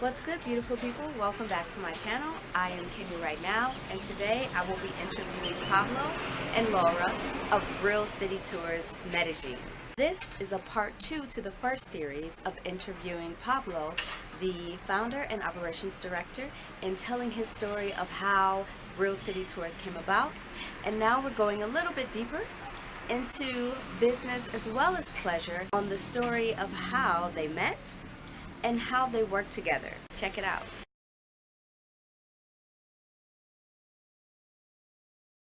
What's good, beautiful people? Welcome back to my channel. I am Kimmy right now, and today I will be interviewing Pablo and Laura of Real City Tours Medellin. This is a part 2 to the first series of interviewing Pablo, the founder and operations director, and telling his story of how Real City Tours came about. And now we're going a little bit deeper into business as well as pleasure on the story of how they met and how they work together. Check it out.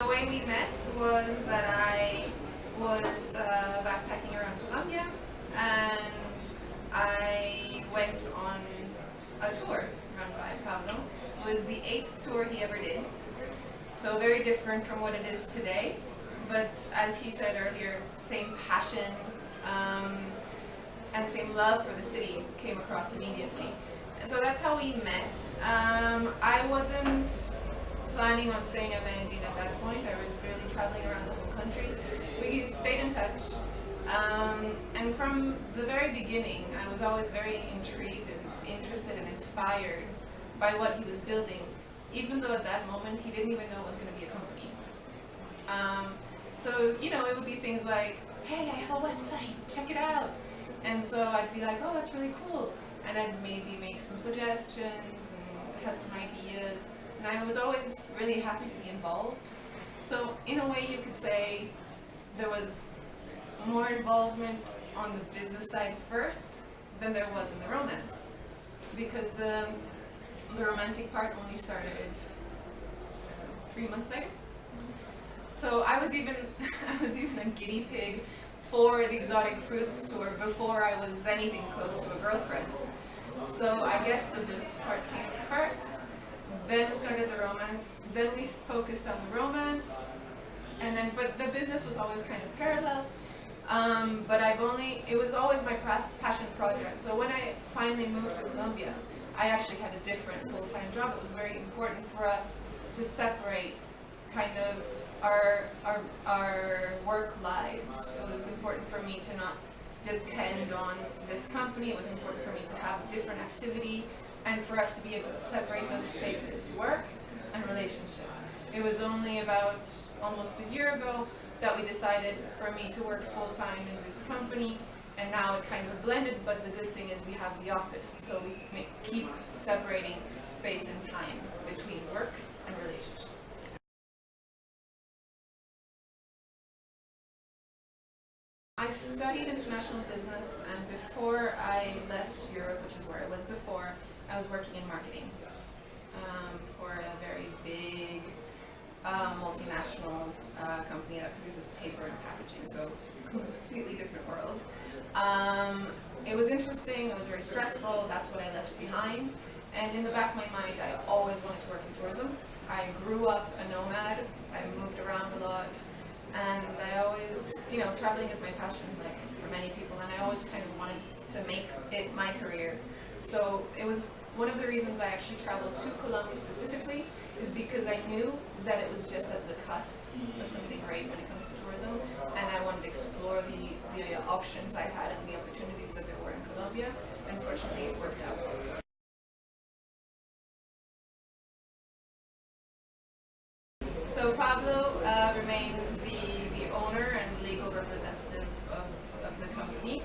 The way we met was that I was backpacking around Colombia, and I went on a tour run by Pablo. It was the 8th tour he ever did, so very different from what it is today, but as he said earlier, same passion and same love for the city came across immediately. So that's how we met. I wasn't planning on staying at Medellin at that point. I was really traveling around the whole country. We stayed in touch, and from the very beginning I was always very intrigued and interested and inspired by what he was building, even though at that moment he didn't even know it was going to be a company. So, you know, it would be things like, hey, I have a website, check it out. And so I'd be like, oh, that's really cool. And I'd maybe make some suggestions and have some ideas. And I was always really happy to be involved. So in a way you could say there was more involvement on the business side first than there was in the romance. Because the romantic part only started 3 months later. So I was even a guinea pig for the exotic fruits tour before I was anything close to a girlfriend. So I guess the business part came first, then started the romance, then we focused on the romance, and then, but the business was always kind of parallel, but it was always my passion project. So when I finally moved to Colombia, I actually had a different full-time job. It was very important for us to separate kind of our work lives. It was important for me to not depend on this company. It was important for me to have different activity and for us to be able to separate those spaces, work and relationship. It was only about almost a year ago that we decided for me to work full-time in this company, and now it kind of blended, but the good thing is we have the office, so we can keep separating space and time between work and relationship. I studied international business, and before I left Europe, which is where I was before, I was working in marketing for a very big multinational company that produces paper and packaging, so completely different world. It was interesting, it was very stressful, that's what I left behind, and in the back of my mind I always wanted to work in tourism. I grew up a nomad, I moved around a lot, and I always, you know, traveling is my passion, like for many people, and I always kind of wanted to make it my career. So it was one of the reasons I actually traveled to Colombia specifically, is because I knew that it was just at the cusp of something great when it comes to tourism, and I wanted to explore the options I had and the opportunities that there were in Colombia. Unfortunately, it worked out. So Pablo remains the owner and legal representative of the company,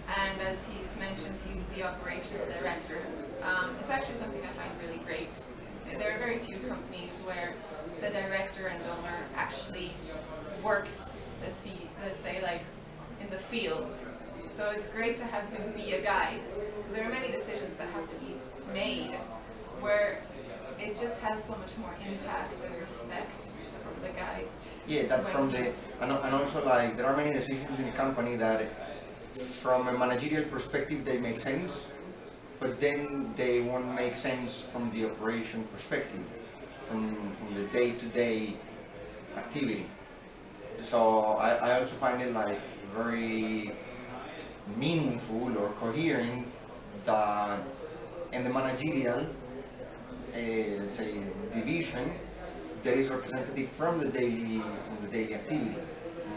and as he's mentioned, he's the operational director. It's actually something I find really great. There are very few companies where the director and owner actually works, let's say like in the field. So it's great to have him be a guide, because there are many decisions that have to be made where it just has so much more impact and respect from the guides. Yeah, that from the, and also like there are many decisions in a company that from a managerial perspective they make sense, but then they won't make sense from the operation perspective, from the day-to-day activity. So I also find it like very meaningful or coherent that in the managerial let's say division there is representative from the daily activity,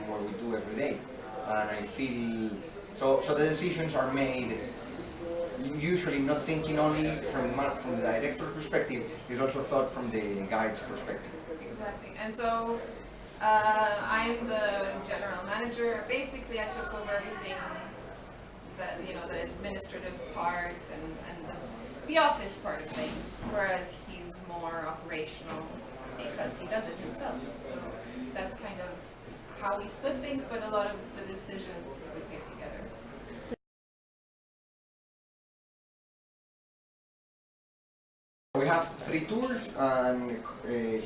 what we do every day, and I feel so the decisions are made usually not thinking only from the director's perspective, is also thought from the guide's perspective. Exactly. And so I'm the general manager. Basically, I took over everything that, the administrative part and the office part of things, whereas he's more operational because he does it himself. So that's kind of how we split things, but a lot of the decisions we take together. We have 3 tours, and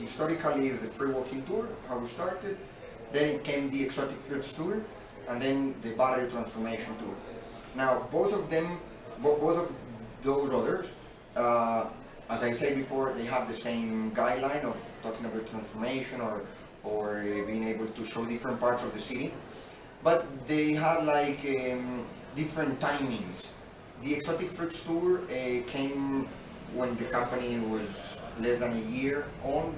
historically is the free walking tour, how we started. Then it came the exotic fruits tour, and then the battery transformation tour. Now both of those others, as I said before, they have the same guideline of talking about transformation or being able to show different parts of the city, but they had like different timings. The exotic fruits tour came when the company was less than a year old.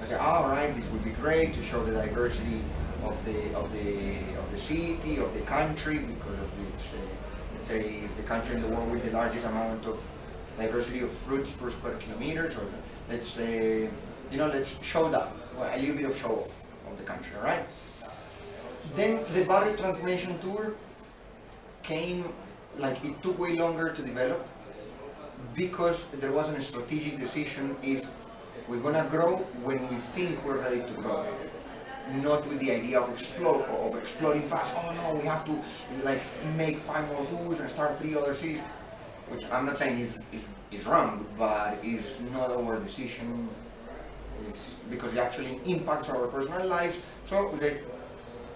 I said, all right, this would be great to show the diversity of the city, of the country, because of its, let's say, it's the country in the world with the largest amount of diversity of fruits per square kilometer. So let's say, let's show that, a little bit of show off of the country, all right? Then the battery transformation tour came, like, it took way longer to develop, because there wasn't a strategic decision is we're gonna grow when we think we're ready to grow, not with the idea of exploding fast. Oh no, we have to like make 5 more tours and start 3 other cities, which I'm not saying is wrong, but is not our decision. It's because it actually impacts our personal lives. So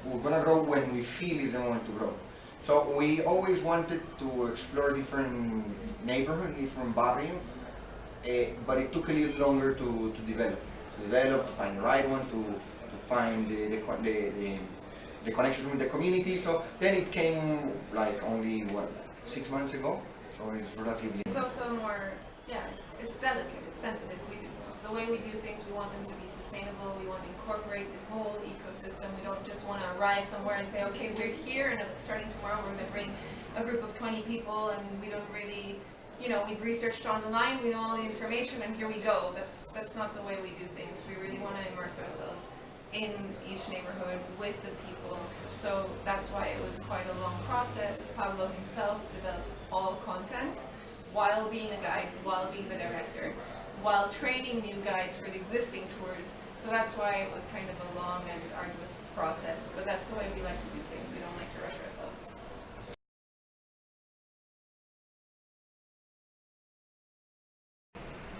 we're gonna grow when we feel is the moment to grow. So we always wanted to explore different neighborhoods, different barrios, but it took a little longer to develop, to find the right one, to find the connections with the community. So then it came like only 6 months ago. So it's relatively. It's also more, it's delicate, it's sensitive. The way we do things, we want them to be sustainable. We want to incorporate the whole ecosystem. We don't just want to arrive somewhere and say, okay, we're here, and starting tomorrow we're going to bring a group of 20 people, and we don't really, we've researched online, we know all the information, and here we go. That's not the way we do things. We really want to immerse ourselves in each neighborhood with the people. So that's why it was quite a long process. Pablo himself develops all content while being a guide, while being the director, while training new guides for the existing tours. So that's why it was kind of a long and arduous process, but that's the way we like to do things. We don't like to rush ourselves.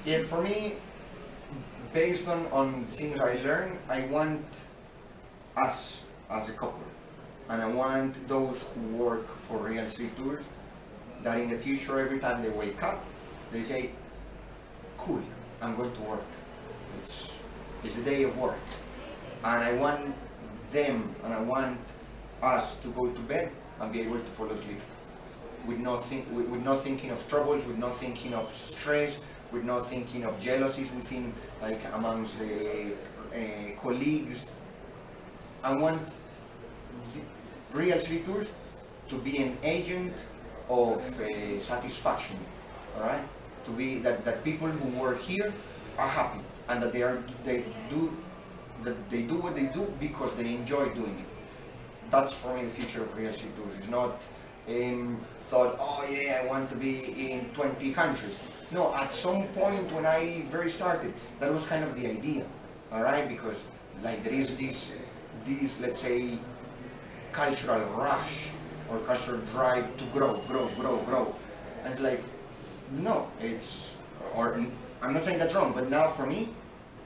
Yeah, for me, based on things I learned, I want us as a couple, and I want those who work for Real City Tours, that in the future, every time they wake up, they say, cool, I'm going to work. It's a day of work, and I want them and I want us to go to bed and be able to fall asleep with no thinking of troubles, with no thinking of stress, with no thinking of jealousies within, like amongst the colleagues. I want the Real City Tours to be an agent of satisfaction, all right? To be that people who work here are happy, and that they do what they do because they enjoy doing it. That's for me the future of Real City Tours. It's not thought, oh yeah, I want to be in 20 countries. No, at some point when I very started, that was kind of the idea, all right? Because like there is this let's say cultural rush or cultural drive to grow, and it's like, no, or I'm not saying that's wrong, but now for me,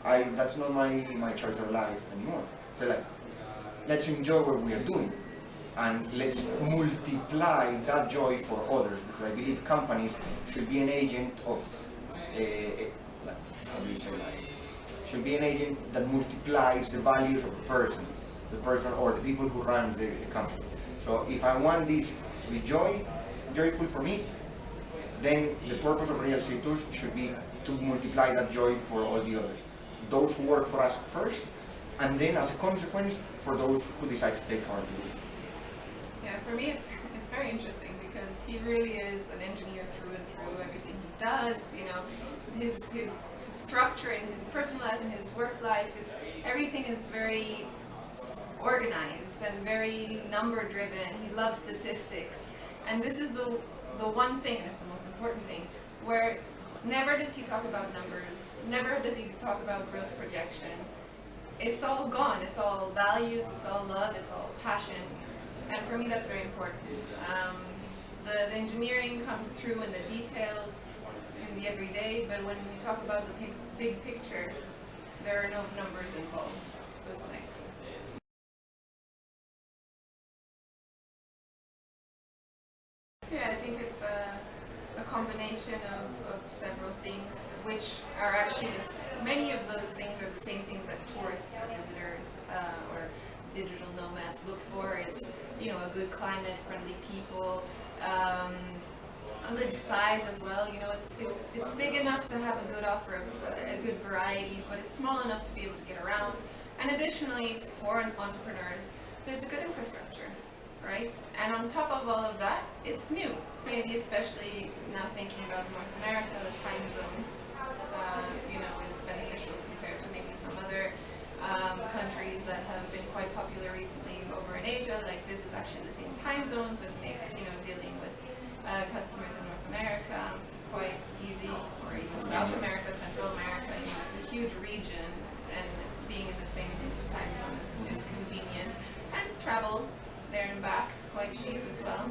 that's not my choice of life anymore. So like, let's enjoy what we are doing, and let's multiply that joy for others, because I believe companies should be an agent of, should be an agent that multiplies the values of the person or the people who run the company. So if I want this to be joyful for me, then the purpose of Real City Tours should be to multiply that joy for all the others. Those who work for us first, and then as a consequence, for those who decide to take our tours. Yeah, for me, it's very interesting because he really is an engineer through and through. Everything he does, you know, his structure in his personal life and his work life, everything is very organized and very number driven. He loves statistics, and this is the one thing, and it's the most important thing, where never does he talk about numbers, never does he talk about growth projection. It's all gone. It's all values, it's all love, it's all passion. And for me, that's very important. The engineering comes through in the details, in the everyday, but when we talk about the big picture, there are no numbers involved. So it's nice. Yeah, I think it's a combination of several things, which are actually many of those things are the same things that tourists or visitors or digital nomads look for. It's, you know, a good climate, friendly people, a good size as well. You know, it's big enough to have a good offer of a good variety, but it's small enough to be able to get around. And additionally, for entrepreneurs, there's a good infrastructure, right? And on top of all of that, it's new. Maybe especially now thinking about North America, the time zone, you know, is beneficial compared to maybe some other countries that have been quite popular recently over in Asia. Like, this is actually the same time zone, so it makes, you know, dealing with customers in North America quite easy, or even South America, Central America. You know, it's a huge region, and being in the same time zone is convenient, and travel there and back is quite cheap as well.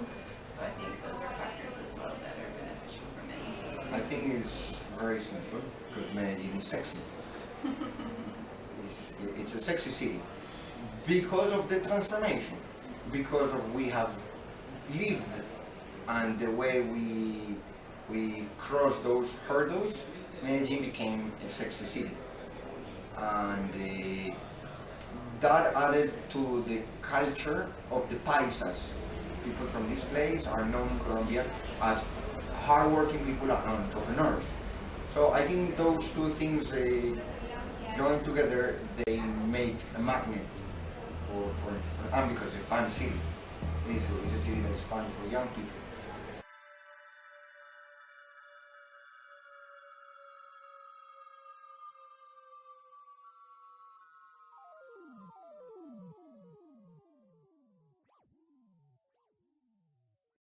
So I think those are factors as well that are beneficial for many. I think it's very simple because Medellin is sexy. It's a sexy city because of the transformation, because of we have lived and the way we crossed those hurdles. Medellin became a sexy city, and that added to the culture of the paisas. People from this place are known in Colombia as hardworking people and entrepreneurs. So I think those two things joined together, they make a magnet for and because it's a fun city. It's a city that's fun for young people.